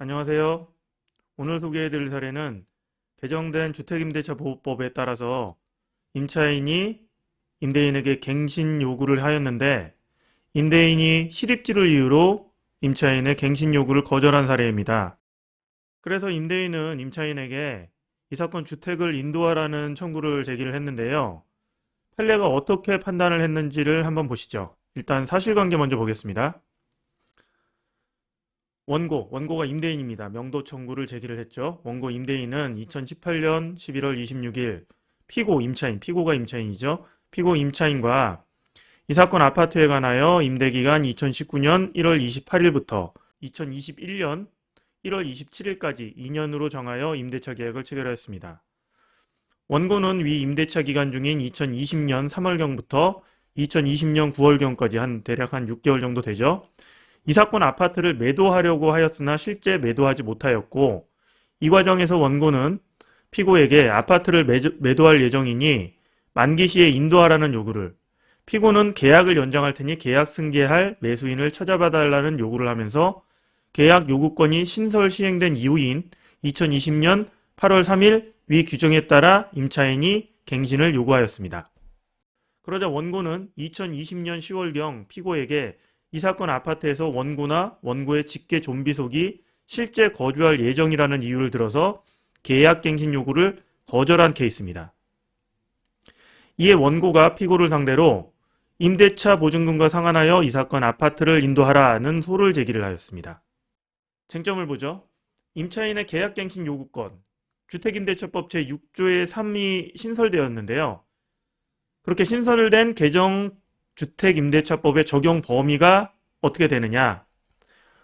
안녕하세요. 오늘 소개해드릴 사례는 개정된 주택임대차 보호법에 따라서 임차인이 임대인에게 갱신 요구를 하였는데 임대인이 실입지를 이유로 임차인의 갱신 요구를 거절한 사례입니다. 그래서 임대인은 임차인에게 이 사건 주택을 인도하라는 청구를 제기를 했는데요. 판례가 어떻게 판단을 했는지를 한번 보시죠. 일단 사실관계 먼저 보겠습니다. 원고가 임대인입니다. 명도 청구를 제기를 했죠. 원고 임대인은 2018년 11월 26일 피고가 임차인이죠. 피고 임차인과 이 사건 아파트에 관하여 임대기간 2019년 1월 28일부터 2021년 1월 27일까지 2년으로 정하여 임대차 계약을 체결하였습니다. 원고는 위 임대차 기간 중인 2020년 3월경부터 2020년 9월경까지 대략 한 6개월 정도 되죠. 이 사건 아파트를 매도하려고 하였으나 실제 매도하지 못하였고, 이 과정에서 원고는 피고에게 아파트를 매도할 예정이니 만기 시에 인도하라는 요구를, 피고는 계약을 연장할 테니 계약 승계할 매수인을 찾아봐달라는 요구를 하면서 계약 요구권이 신설 시행된 이후인 2020년 8월 3일 위 규정에 따라 임차인이 갱신을 요구하였습니다. 그러자 원고는 2020년 10월경 피고에게 이 사건 아파트에서 원고나 원고의 직계 좀비속이 실제 거주할 예정이라는 이유를 들어서 계약갱신 요구를 거절한 케이스입니다. 이에 원고가 피고를 상대로 임대차 보증금과 상환하여 이 사건 아파트를 인도하라는 소를 제기를 하였습니다. 쟁점을 보죠. 임차인의 계약갱신 요구권, 주택임대차법 제6조의 3이 신설되었는데요. 그렇게 신설된 개정 주택임대차법의 적용 범위가 어떻게 되느냐?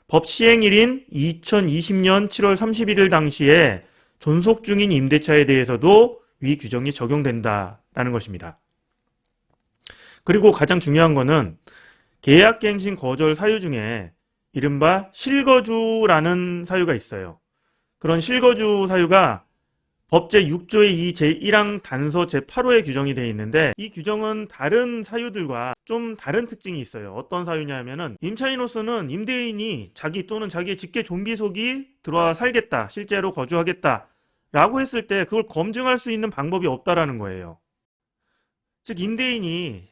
법 시행일인 2020년 7월 31일 당시에 존속 중인 임대차에 대해서도 위 규정이 적용된다라는 것입니다. 그리고 가장 중요한 것은 계약갱신 거절 사유 중에 이른바 실거주라는 사유가 있어요. 그런 실거주 사유가 법 제6조의 2 제1항 단서 제8호에 규정이 되어 있는데, 이 규정은 다른 사유들과 좀 다른 특징이 있어요. 어떤 사유냐면은 임차인으로서는 임대인이 자기 또는 자기의 직계 좀비속이 들어와 살겠다, 실제로 거주하겠다 라고 했을 때 그걸 검증할 수 있는 방법이 없다라는 거예요. 즉 임대인이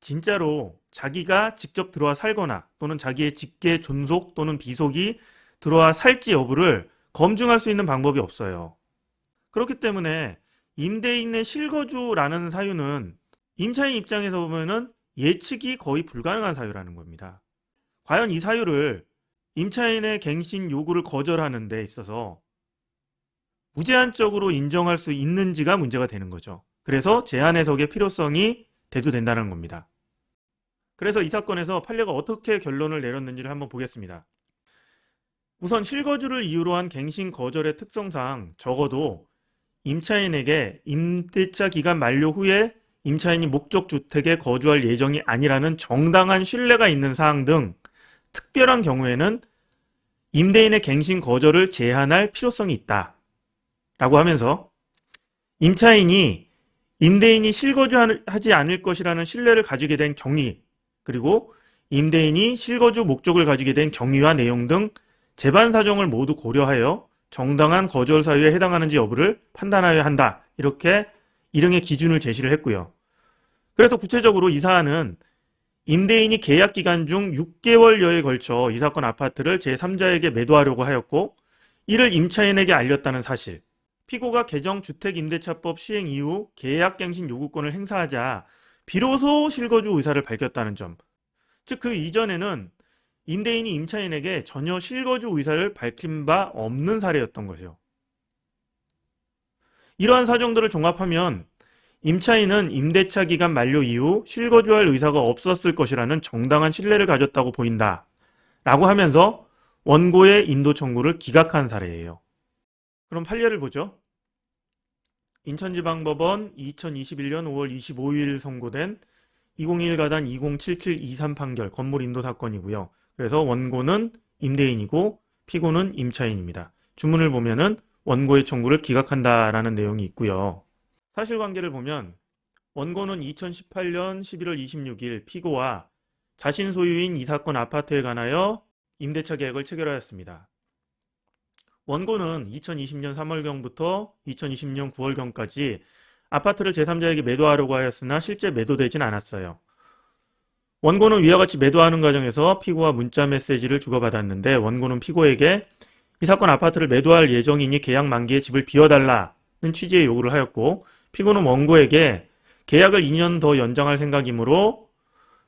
진짜로 자기가 직접 들어와 살거나 또는 자기의 직계 존속 또는 비속이 들어와 살지 여부를 검증할 수 있는 방법이 없어요. 그렇기 때문에 임대인의 실거주라는 사유는 임차인 입장에서 보면은 예측이 거의 불가능한 사유라는 겁니다. 과연 이 사유를 임차인의 갱신 요구를 거절하는 데 있어서 무제한적으로 인정할 수 있는지가 문제가 되는 거죠. 그래서 제한 해석의 필요성이 대두된다는 겁니다. 그래서 이 사건에서 판례가 어떻게 결론을 내렸는지를 한번 보겠습니다. 우선 실거주를 이유로 한 갱신 거절의 특성상 적어도 임차인에게 임대차 기간 만료 후에 임차인이 목적 주택에 거주할 예정이 아니라는 정당한 신뢰가 있는 사항 등 특별한 경우에는 임대인의 갱신 거절을 제한할 필요성이 있다 라고 하면서, 임차인이 임대인이 실거주하지 않을 것이라는 신뢰를 가지게 된 경위, 그리고 임대인이 실거주 목적을 가지게 된 경위와 내용 등 재반 사정을 모두 고려하여 정당한 거절 사유에 해당하는지 여부를 판단하여야 한다, 이렇게 일흥의 기준을 제시를 했고요. 그래서 구체적으로 이 사안은 임대인이 계약 기간 중 6개월여에 걸쳐 이 사건 아파트를 제3자에게 매도하려고 하였고, 이를 임차인에게 알렸다는 사실, 피고가 개정 주택임대차법 시행 이후 계약갱신 요구권을 행사하자 비로소 실거주 의사를 밝혔다는 점, 즉 그 이전에는 임대인이 임차인에게 전혀 실거주 의사를 밝힌 바 없는 사례였던 것이요. 이러한 사정들을 종합하면 임차인은 임대차 기간 만료 이후 실거주할 의사가 없었을 것이라는 정당한 신뢰를 가졌다고 보인다 라고 하면서 원고의 인도 청구를 기각한 사례예요. 그럼 판례를 보죠. 인천지방법원 2021년 5월 25일 선고된 2021가단 207723 판결 건물 인도 사건이고요. 그래서 원고는 임대인이고 피고는 임차인입니다. 주문을 보면은 원고의 청구를 기각한다라는 내용이 있고요. 사실관계를 보면 원고는 2018년 11월 26일 피고와 자신 소유인 이 사건 아파트에 관하여 임대차 계약을 체결하였습니다. 원고는 2020년 3월경부터 2020년 9월경까지 아파트를 제3자에게 매도하려고 하였으나 실제 매도되진 않았어요. 원고는 위와 같이 매도하는 과정에서 피고와 문자 메시지를 주고받았는데 원고는 피고에게 이 사건 아파트를 매도할 예정이니 계약 만기에 집을 비워달라는 취지의 요구를 하였고, 피고는 원고에게 계약을 2년 더 연장할 생각이므로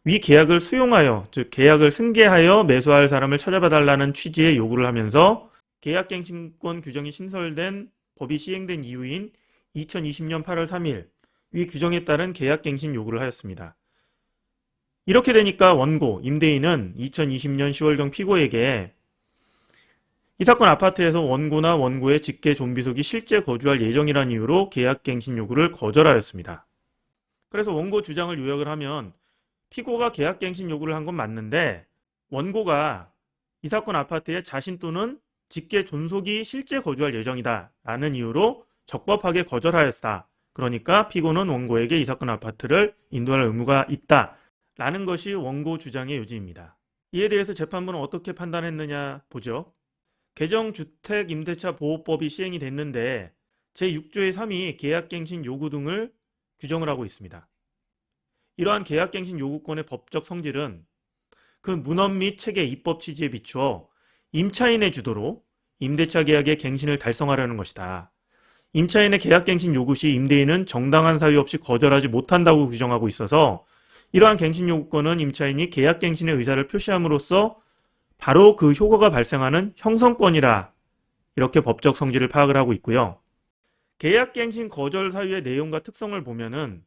위 계약을 수용하여, 즉 계약을 승계하여 매수할 사람을 찾아봐달라는 취지의 요구를 하면서 계약갱신권 규정이 신설된 법이 시행된 이후인 2020년 8월 3일 위 규정에 따른 계약갱신 요구를 하였습니다. 이렇게 되니까 원고, 임대인은 2020년 10월경 피고에게 이 사건 아파트에서 원고나 원고의 직계 존비속이 실제 거주할 예정이라는 이유로 계약갱신 요구를 거절하였습니다. 그래서 원고 주장을 요약을 하면 피고가 계약갱신 요구를 한 건 맞는데 원고가 이 사건 아파트에 자신 또는 직계 존속이 실제 거주할 예정이다 라는 이유로 적법하게 거절하였다. 그러니까 피고는 원고에게 이 사건 아파트를 인도할 의무가 있다 라는 것이 원고 주장의 요지입니다. 이에 대해서 재판부는 어떻게 판단했느냐 보죠. 개정주택임대차보호법이 시행이 됐는데 제6조의 3이 계약갱신 요구 등을 규정을 하고 있습니다. 이러한 계약갱신 요구권의 법적 성질은 그 문헌 및 책의 입법 취지에 비추어 임차인의 주도로 임대차 계약의 갱신을 달성하려는 것이다. 임차인의 계약갱신 요구 시 임대인은 정당한 사유 없이 거절하지 못한다고 규정하고 있어서 이러한 갱신 요구권은 임차인이 계약갱신의 의사를 표시함으로써 바로 그 효과가 발생하는 형성권이라 이렇게 법적 성질을 파악을 하고 있고요. 계약갱신 거절 사유의 내용과 특성을 보면은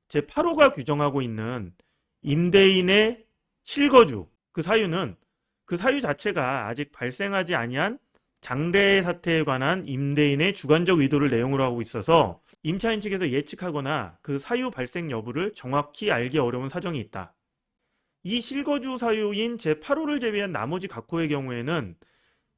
제8호가 규정하고 있는 임대인의 실거주, 그 사유는 그 사유 자체가 아직 발생하지 아니한 장래 사태에 관한 임대인의 주관적 의도를 내용으로 하고 있어서 임차인 측에서 예측하거나 그 사유 발생 여부를 정확히 알기 어려운 사정이 있다. 이 실거주 사유인 제8호를 제외한 나머지 각 호의 경우에는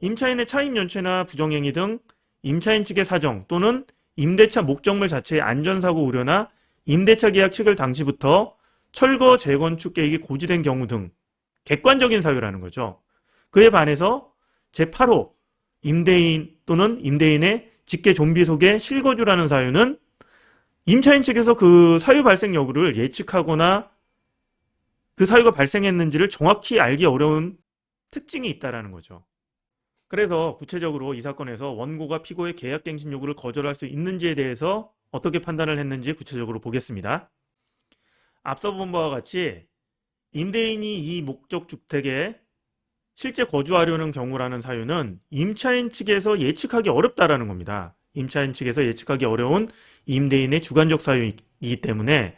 임차인의 차임 연체나 부정행위 등 임차인 측의 사정 또는 임대차 목적물 자체의 안전사고 우려나 임대차 계약 체결 당시부터 철거 재건축 계획이 고지된 경우 등 객관적인 사유라는 거죠. 그에 반해서 제8호 임대인 또는 임대인의 직계 존비 속의 실거주라는 사유는 임차인 측에서 그 사유 발생 여부를 예측하거나 그 사유가 발생했는지를 정확히 알기 어려운 특징이 있다는 거죠. 그래서 구체적으로 이 사건에서 원고가 피고의 계약갱신 요구를 거절할 수 있는지에 대해서 어떻게 판단을 했는지 구체적으로 보겠습니다. 앞서 본 바와 같이 임대인이 이 목적 주택에 실제 거주하려는 경우라는 사유는 임차인 측에서 예측하기 어렵다라는 겁니다. 임차인 측에서 예측하기 어려운 임대인의 주관적 사유이기 때문에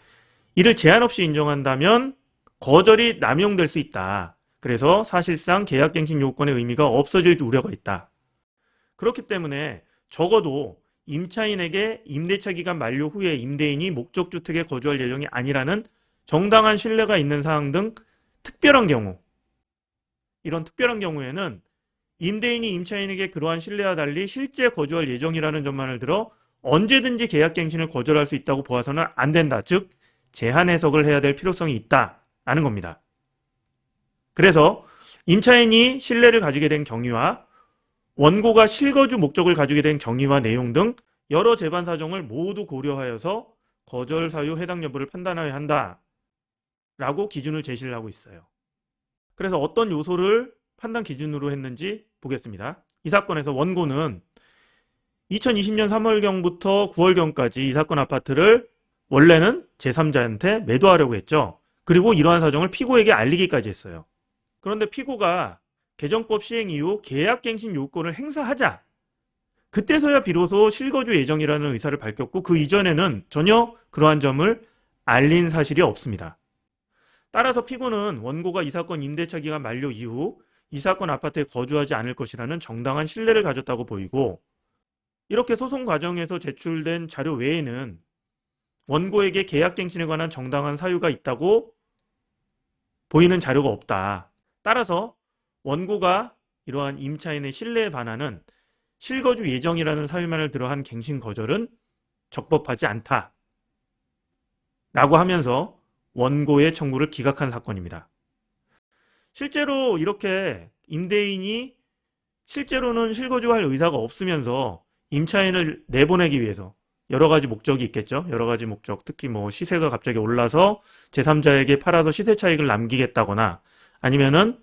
이를 제한 없이 인정한다면 거절이 남용될 수 있다. 그래서 사실상 계약갱신 요구권의 의미가 없어질 우려가 있다. 그렇기 때문에 적어도 임차인에게 임대차 기간 만료 후에 임대인이 목적주택에 거주할 예정이 아니라는 정당한 신뢰가 있는 사항 등 특별한 경우, 이런 특별한 경우에는 임대인이 임차인에게 그러한 신뢰와 달리 실제 거주할 예정이라는 점만을 들어 언제든지 계약갱신을 거절할 수 있다고 보아서는 안 된다. 즉 제한 해석을 해야 될 필요성이 있다라는 겁니다. 그래서 임차인이 신뢰를 가지게 된 경위와 원고가 실거주 목적을 가지게 된 경위와 내용 등 여러 재반 사정을 모두 고려하여서 거절 사유 해당 여부를 판단해야 한다 라고 기준을 제시를 하고 있어요. 그래서 어떤 요소를 판단 기준으로 했는지 보겠습니다. 이 사건에서 원고는 2020년 3월경부터 9월경까지 이 사건 아파트를 원래는 제3자한테 매도하려고 했죠. 그리고 이러한 사정을 피고에게 알리기까지 했어요. 그런데 피고가 개정법 시행 이후 계약갱신 요건을 행사하자 그때서야 비로소 실거주 예정이라는 의사를 밝혔고 그 이전에는 전혀 그러한 점을 알린 사실이 없습니다. 따라서 피고는 원고가 이 사건 임대차 기간 만료 이후 이 사건 아파트에 거주하지 않을 것이라는 정당한 신뢰를 가졌다고 보이고 이렇게 소송 과정에서 제출된 자료 외에는 원고에게 계약갱신에 관한 정당한 사유가 있다고 보이는 자료가 없다. 따라서 원고가 이러한 임차인의 신뢰에 반하는 실거주 예정이라는 사유만을 들어한 갱신 거절은 적법하지 않다. 라고 하면서 원고의 청구를 기각한 사건입니다. 실제로 이렇게 임대인이 실제로는 실거주할 의사가 없으면서 임차인을 내보내기 위해서 여러 가지 목적이 있겠죠. 여러 가지 목적, 특히 뭐 시세가 갑자기 올라서 제3자에게 팔아서 시세 차익을 남기겠다거나 아니면은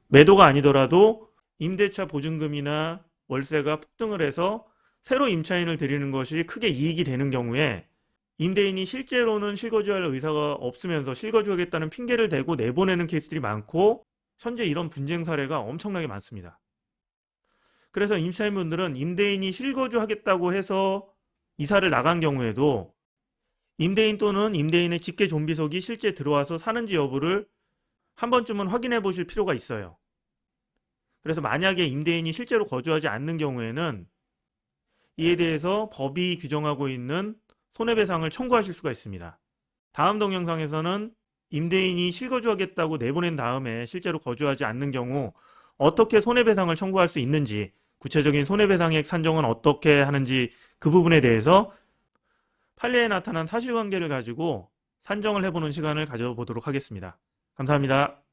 매도가 아니더라도 임대차 보증금이나 월세가 폭등을 해서 새로 임차인을 들이는 것이 크게 이익이 되는 경우에 임대인이 실제로는 실거주할 의사가 없으면서 실거주하겠다는 핑계를 대고 내보내는 케이스들이 많고 현재 이런 분쟁 사례가 엄청나게 많습니다. 그래서 임차인분들은 임대인이 실거주하겠다고 해서 이사를 나간 경우에도 임대인 또는 임대인의 직계 존비속이 실제 들어와서 사는지 여부를 한 번쯤은 확인해 보실 필요가 있어요. 그래서 만약에 임대인이 실제로 거주하지 않는 경우에는 이에 대해서 법이 규정하고 있는 손해배상을 청구하실 수가 있습니다. 다음 동영상에서는 임대인이 실거주하겠다고 내보낸 다음에 실제로 거주하지 않는 경우 어떻게 손해배상을 청구할 수 있는지, 구체적인 손해배상액 산정은 어떻게 하는지 그 부분에 대해서 판례에 나타난 사실관계를 가지고 산정을 해보는 시간을 가져보도록 하겠습니다. 감사합니다.